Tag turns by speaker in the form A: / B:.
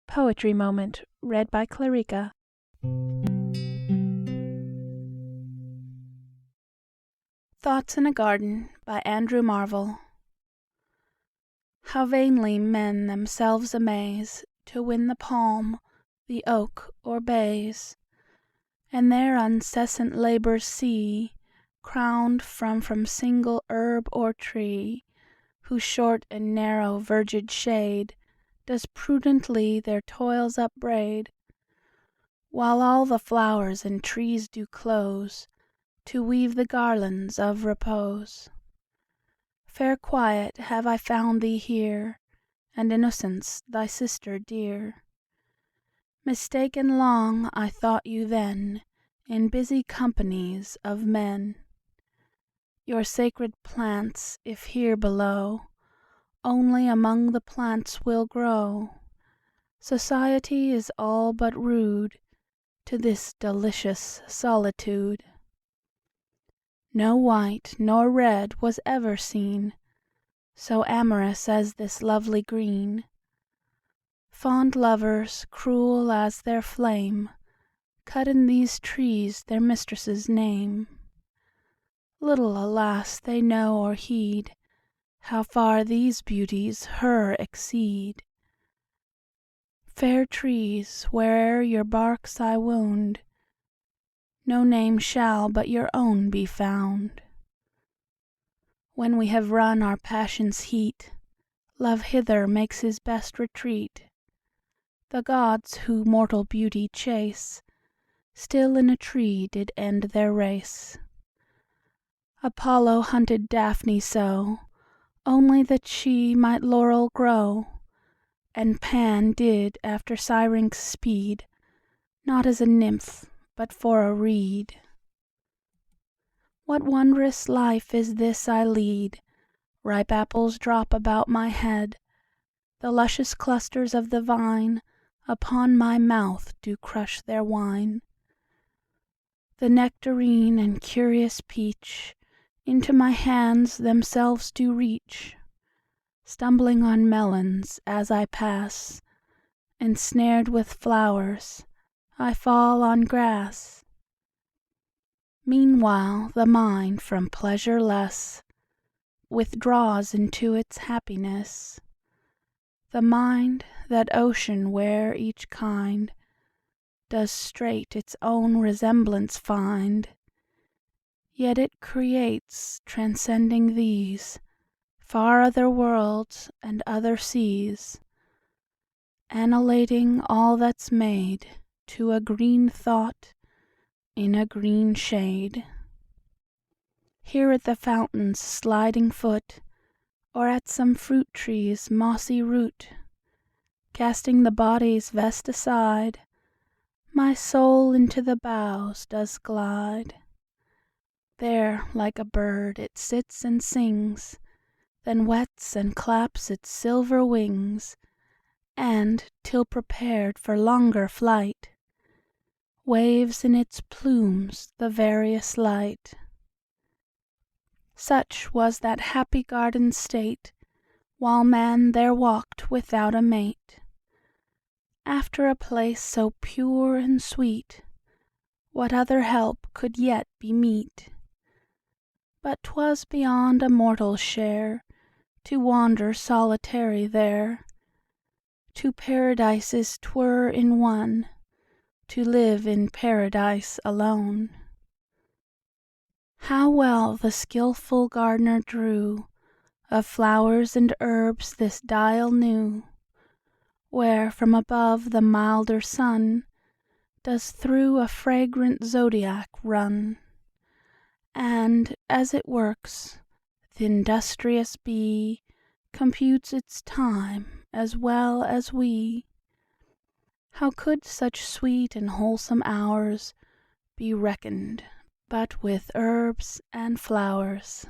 A: Poetry Moment, read by Clarica. Thoughts in a Garden by Andrew Marvell. How vainly men themselves amaze To win the palm, the oak, or bays, And their uncessant labours see, Crowned from single herb or tree, Whose short and narrow verged shade Does prudently their toils upbraid, While all the flowers and trees do close To weave the garlands of repose. Fair Quiet, have I found thee here, And Innocence, thy sister dear. Mistaken long I thought you then, In busy companies of men. Your sacred plants, if here below, Only among the plants will grow. Society is all but rude To this delicious solitude. No white nor red was ever seen So amorous as this lovely green. Fond lovers, cruel as their flame, Cut in these trees their mistress' name. Little, alas, they know or heed How far these beauties her exceed. Fair trees, where'er your barks I wound, No name shall but your own be found. When we have run our passion's heat, Love hither makes his best retreat. The gods who mortal beauty chase, Still in a tree did end their race. Apollo hunted Daphne so, Only that she might laurel grow. And Pan did after Syrinx speed, Not as a nymph, but for a reed. What wondrous life is this I lead! Ripe apples drop about my head, The luscious clusters of the vine Upon my mouth do crush their wine. The nectarine and curious peach Into my hands themselves do reach. Stumbling on melons as I pass, Ensnared with flowers, I fall on grass. Meanwhile the mind from pleasure less Withdraws into its happiness. The mind, that ocean where each kind Does straight its own resemblance find, Yet it creates, transcending these, Far other worlds and other seas, Annihilating all that's made To a green thought in a green shade. Here at the fountain's sliding foot, Or at some fruit tree's mossy root, Casting the body's vest aside, My soul into the boughs does glide. There like a bird it sits and sings, Then whets and claps its silver wings, And, till prepared for longer flight, Waves in its plumes the various light. Such was that happy garden state, While man there walked without a mate. After a place so pure and sweet, What other help could yet be meet? But 'twas beyond a mortal's share To wander solitary there. Two paradises 'twere in one, To live in paradise alone. How well the skilful gardener drew Of flowers and herbs this dial new, Where from above the milder sun Does through a fragrant zodiac run. And, as it works, th' industrious bee Computes its time as well as we. How could such sweet and wholesome hours Be reckoned but with herbs and flowers?